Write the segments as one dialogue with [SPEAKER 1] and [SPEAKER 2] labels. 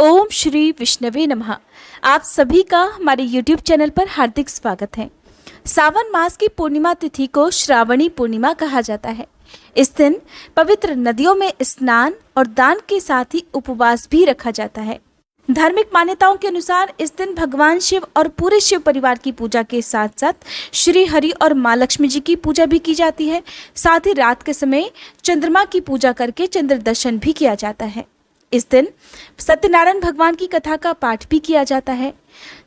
[SPEAKER 1] ओम श्री विष्णवे नमः। आप सभी का हमारे YouTube चैनल पर हार्दिक स्वागत है। सावन मास की पूर्णिमा तिथि को श्रावणी पूर्णिमा कहा जाता है। इस दिन पवित्र नदियों में स्नान और दान के साथ ही उपवास भी रखा जाता है। धार्मिक मान्यताओं के अनुसार इस दिन भगवान शिव और पूरे शिव परिवार की पूजा के साथ साथ श्री हरि और माँ लक्ष्मी जी की पूजा भी की जाती है। साथ ही रात के समय चंद्रमा की पूजा करके चंद्र दर्शन भी किया जाता है। इस दिन सत्यनारायण भगवान की कथा का पाठ भी किया जाता है।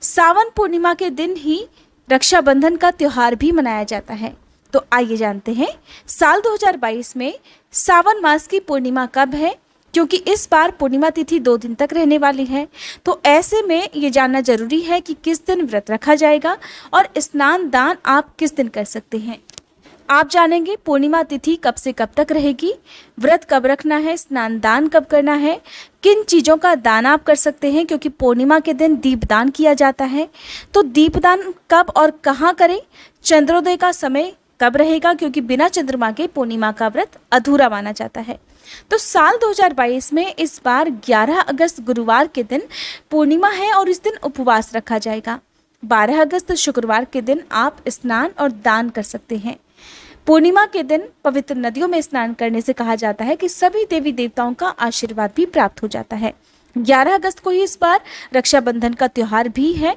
[SPEAKER 1] सावन पूर्णिमा के दिन ही रक्षाबंधन का त्योहार भी मनाया जाता है। तो आइए जानते हैं साल 2022 में सावन मास की पूर्णिमा कब है, क्योंकि इस बार पूर्णिमा तिथि 2 दिन तक रहने वाली है। तो ऐसे में ये जानना जरूरी है कि किस दिन व्रत रखा जाएगा और स्नान दान आप किस दिन कर सकते हैं। आप जानेंगे पूर्णिमा तिथि कब से कब तक रहेगी, व्रत कब रखना है, स्नान दान कब करना है, किन चीज़ों का दान आप कर सकते हैं, क्योंकि पूर्णिमा के दिन दीपदान किया जाता है। तो दीपदान कब और कहाँ करें, चंद्रोदय का समय कब रहेगा, क्योंकि बिना चंद्रमा के पूर्णिमा का व्रत अधूरा माना जाता है। तो साल 2022 में इस बार 11 अगस्त गुरुवार के दिन पूर्णिमा है और इस दिन उपवास रखा जाएगा। 12 अगस्त शुक्रवार के दिन आप स्नान और दान कर सकते हैं। पूर्णिमा के दिन पवित्र नदियों में स्नान करने से कहा जाता है कि सभी देवी देवताओं का आशीर्वाद भी प्राप्त हो जाता है। 11 अगस्त को ही इस बार रक्षाबंधन का त्योहार भी है।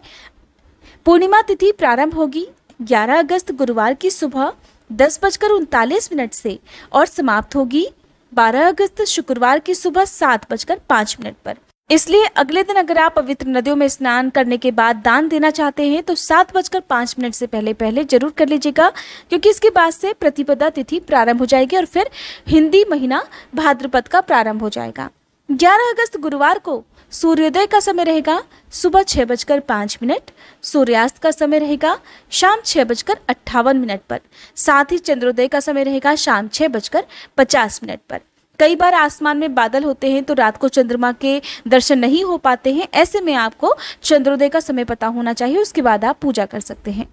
[SPEAKER 1] पूर्णिमा तिथि प्रारंभ होगी 11 अगस्त गुरुवार की सुबह 10:39 से और समाप्त होगी 12 अगस्त शुक्रवार की सुबह 7:05 पर। इसलिए अगले दिन अगर आप पवित्र नदियों में स्नान करने के बाद दान देना चाहते हैं तो 7:05 से पहले जरूर कर लीजिएगा, क्योंकि इसके बाद से प्रतिपदा तिथि प्रारंभ हो जाएगी और फिर हिंदी महीना भाद्रपद का प्रारंभ हो जाएगा। 11 अगस्त गुरुवार को सूर्योदय का समय रहेगा सुबह 6:05, सूर्यास्त का समय रहेगा शाम 6:58 पर। साथ ही चंद्रोदय का समय रहेगा शाम 6:50 पर। कई बार आसमान में बादल होते हैं तो रात को चंद्रमा के दर्शन नहीं हो पाते हैं। ऐसे में आपको चंद्रोदय का समय पता होना चाहिए, उसके बाद आप पूजा कर सकते हैं।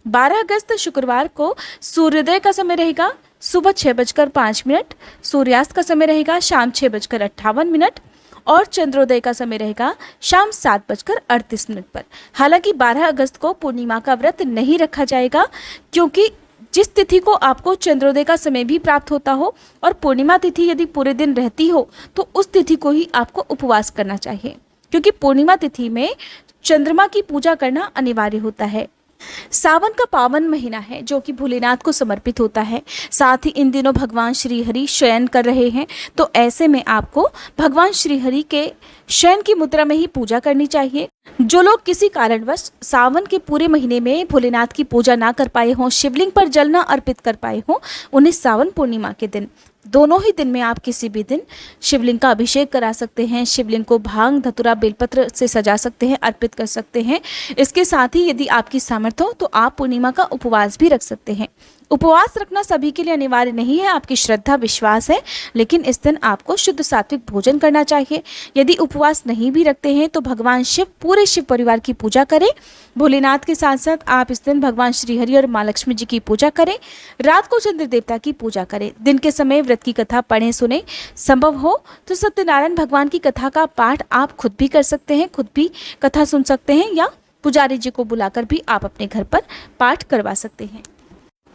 [SPEAKER 1] 12 अगस्त शुक्रवार को सूर्योदय का समय रहेगा सुबह 6:05, सूर्यास्त का समय रहेगा शाम 6:58 और चंद्रोदय का समय रहेगा शाम 7:38 पर। हालांकि 12 अगस्त को पूर्णिमा का व्रत नहीं रखा जाएगा, क्योंकि जिस तिथि को आपको चंद्रोदय का समय भी प्राप्त होता हो और पूर्णिमा तिथि यदि पूरे दिन रहती हो तो उस तिथि को ही आपको उपवास करना चाहिए, क्योंकि पूर्णिमा तिथि में चंद्रमा की पूजा करना अनिवार्य होता है। सावन का पावन महीना है जो कि भोलेनाथ को समर्पित होता है। साथ ही इन दिनों भगवान श्री हरि शयन कर रहे हैं, तो ऐसे में आपको भगवान श्री हरि के शयन की मुद्रा में ही पूजा करनी चाहिए। जो लोग किसी कारणवश सावन के पूरे महीने में भोलेनाथ की पूजा ना कर पाए हों, शिवलिंग पर जल ना अर्पित कर पाए हों, उन्हें सावन पूर्णिमा के दिन दोनों ही दिन में आप किसी भी दिन शिवलिंग का अभिषेक करा सकते हैं। शिवलिंग को भांग धतूरा बेलपत्र से सजा सकते हैं, अर्पित कर सकते हैं। इसके साथ ही यदि आपकी सामर्थ्य हो तो आप पूर्णिमा का उपवास भी रख सकते हैं। उपवास रखना सभी के लिए अनिवार्य नहीं है, आपकी श्रद्धा विश्वास है, लेकिन इस दिन आपको शुद्ध सात्विक भोजन करना चाहिए। यदि उपवास नहीं भी रखते हैं तो भगवान शिव पूरे शिव परिवार की पूजा करें। भोलेनाथ के साथ साथ आप इस दिन भगवान श्री हरि और माँ लक्ष्मी जी की पूजा करें। रात को चंद्र देवता की पूजा करें। दिन के समय व्रत की कथा पढ़ें सुने। संभव हो तो सत्यनारायण भगवान की कथा का पाठ आप खुद भी कर सकते हैं, खुद भी कथा सुन सकते हैं, या पुजारी जी को बुलाकर भी आप अपने घर पर पाठ करवा सकते हैं,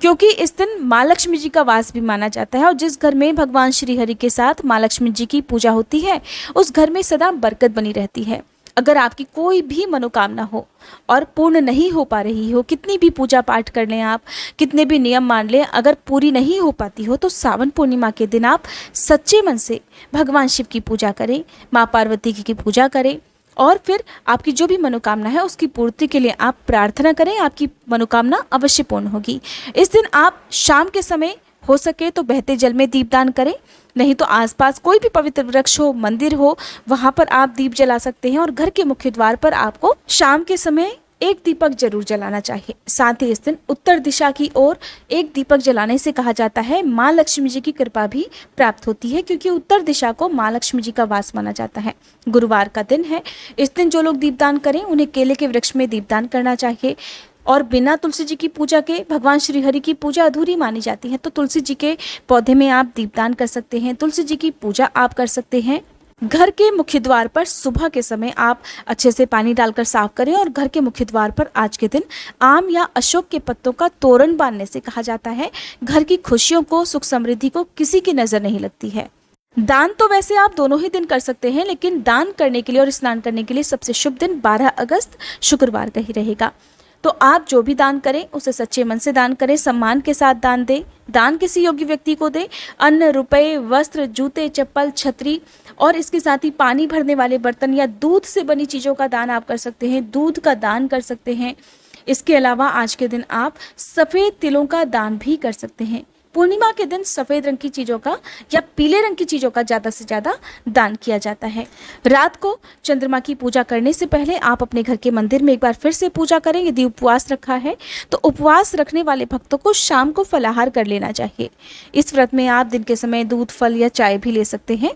[SPEAKER 1] क्योंकि इस दिन माँ लक्ष्मी जी का वास भी माना जाता है। और जिस घर में भगवान श्री हरि के साथ माँ लक्ष्मी जी की पूजा होती है उस घर में सदा बरकत बनी रहती है। अगर आपकी कोई भी मनोकामना हो और पूर्ण नहीं हो पा रही हो, कितनी भी पूजा पाठ कर लें आप, कितने भी नियम मान लें, अगर पूरी नहीं हो पाती हो तो सावन पूर्णिमा के दिन आप सच्चे मन से भगवान शिव की पूजा करें, माँ पार्वती की पूजा करें और फिर आपकी जो भी मनोकामना है उसकी पूर्ति के लिए आप प्रार्थना करें। आपकी मनोकामना अवश्य पूर्ण होगी। इस दिन आप शाम के समय हो सके तो बहते जल में दीपदान करें, नहीं तो आसपास कोई भी पवित्र वृक्ष हो, मंदिर हो, वहां पर आप दीप जला सकते हैं। और घर के मुख्य द्वार पर आपको शाम के समय एक दीपक जरूर जलाना चाहिए। साथ ही इस दिन उत्तर दिशा की ओर एक दीपक जलाने से कहा जाता है माँ लक्ष्मी जी की कृपा भी प्राप्त होती है, क्योंकि उत्तर दिशा को माँ लक्ष्मी जी का वास माना जाता है। गुरुवार का दिन है। इस दिन जो लोग दीपदान करें उन्हें केले के वृक्ष में दीपदान करना चाहिए। और बिना तुलसी जी की पूजा के भगवान श्री हरि की पूजा अधूरी मानी जाती है, तो तुलसी जी के पौधे में आप दीपदान कर सकते हैं, तुलसी जी की पूजा आप कर सकते हैं। घर के मुख्य द्वार पर सुबह के समय आप अच्छे से पानी डालकर साफ करें और घर के मुख्य द्वार पर आज के दिन आम या अशोक के पत्तों का तोरण बांधने से कहा जाता है घर की खुशियों को, सुख समृद्धि को किसी की नजर नहीं लगती है। दान तो वैसे आप दोनों ही दिन कर सकते हैं, लेकिन दान करने के लिए और स्नान करने के लिए सबसे शुभ दिन 12 अगस्त शुक्रवार का ही रहेगा। तो आप जो भी दान करें उसे सच्चे मन से दान करें, सम्मान के साथ दान दें। दान किसी योग्य व्यक्ति को दें। अन्न, रुपए, वस्त्र, जूते, चप्पल, छतरी और इसके साथ ही पानी भरने वाले बर्तन या दूध से बनी चीज़ों का दान आप कर सकते हैं। दूध का दान कर सकते हैं। इसके अलावा आज के दिन आप सफ़ेद तिलों का दान भी कर सकते हैं। पूर्णिमा के दिन सफ़ेद रंग की चीज़ों का या पीले रंग की चीज़ों का ज़्यादा से ज़्यादा दान किया जाता है। रात को चंद्रमा की पूजा करने से पहले आप अपने घर के मंदिर में एक बार फिर से पूजा करें। यदि उपवास रखा है तो उपवास रखने वाले भक्तों को शाम को फलाहार कर लेना चाहिए। इस व्रत में आप दिन के समय दूध, फल या चाय भी ले सकते हैं।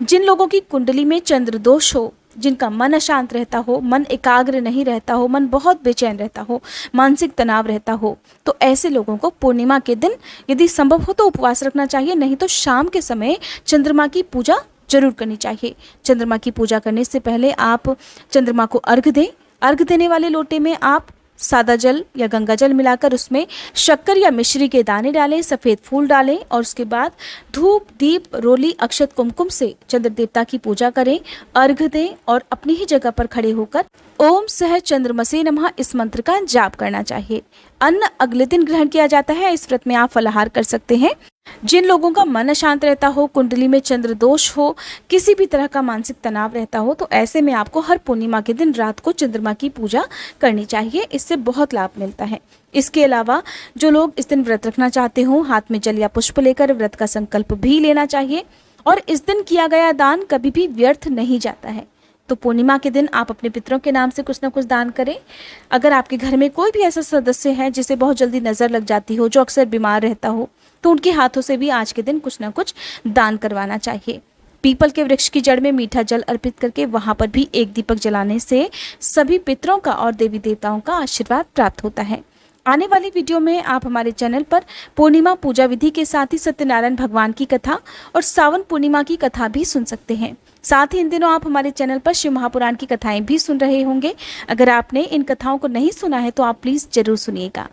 [SPEAKER 1] जिन लोगों की कुंडली में चंद्र दोष हो, जिनका मन अशांत रहता हो, मन एकाग्र नहीं रहता हो, मन बहुत बेचैन रहता हो, मानसिक तनाव रहता हो, तो ऐसे लोगों को पूर्णिमा के दिन यदि संभव हो तो उपवास रखना चाहिए, नहीं तो शाम के समय चंद्रमा की पूजा जरूर करनी चाहिए। चंद्रमा की पूजा करने से पहले आप चंद्रमा को अर्घ दें। अर्घ देने वाले लोटे में आप सादा जल या गंगा जल मिलाकर उसमें शक्कर या मिश्री के दाने डालें, सफ़ेद फूल डालें और उसके बाद धूप, दीप, रोली, अक्षत, कुमकुम से चंद्र देवता की पूजा करें, अर्घ दें और अपनी ही जगह पर खड़े होकर ओम सह चंद्रमसे नमः इस मंत्र का जाप करना चाहिए। अन्न अगले दिन ग्रहण किया जाता है। इस व्रत में आप फलाहार कर सकते हैं। जिन लोगों का मन अशांत रहता हो, कुंडली में चंद्र दोष हो, किसी भी तरह का मानसिक तनाव रहता हो, तो ऐसे में आपको हर पूर्णिमा के दिन रात को चंद्रमा की पूजा करनी चाहिए। इससे बहुत लाभ मिलता है। इसके अलावा जो लोग इस दिन व्रत रखना चाहते हो, हाथ में जल या पुष्प लेकर व्रत का संकल्प भी लेना चाहिए। और इस दिन किया गया दान कभी भी व्यर्थ नहीं जाता है। तो पूर्णिमा के दिन आप अपने पितरों के नाम से कुछ ना कुछ दान करें। अगर आपके घर में कोई भी ऐसा सदस्य है जिसे बहुत जल्दी नज़र लग जाती हो, जो अक्सर बीमार रहता हो, तो उनके हाथों से भी आज के दिन कुछ ना कुछ दान करवाना चाहिए। पीपल के वृक्ष की जड़ में मीठा जल अर्पित करके वहां पर भी एक दीपक जलाने से सभी पितरों का और देवी देवताओं का आशीर्वाद प्राप्त होता है। आने वाली वीडियो में आप हमारे चैनल पर पूर्णिमा पूजा विधि के साथ ही सत्यनारायण भगवान की कथा और सावन पूर्णिमा की कथा भी सुन सकते हैं। साथ ही इन दिनों आप हमारे चैनल पर शिव महापुराण की कथाएं भी सुन रहे होंगे। अगर आपने इन कथाओं को नहीं सुना है तो आप प्लीज़ ज़रूर सुनिएगा।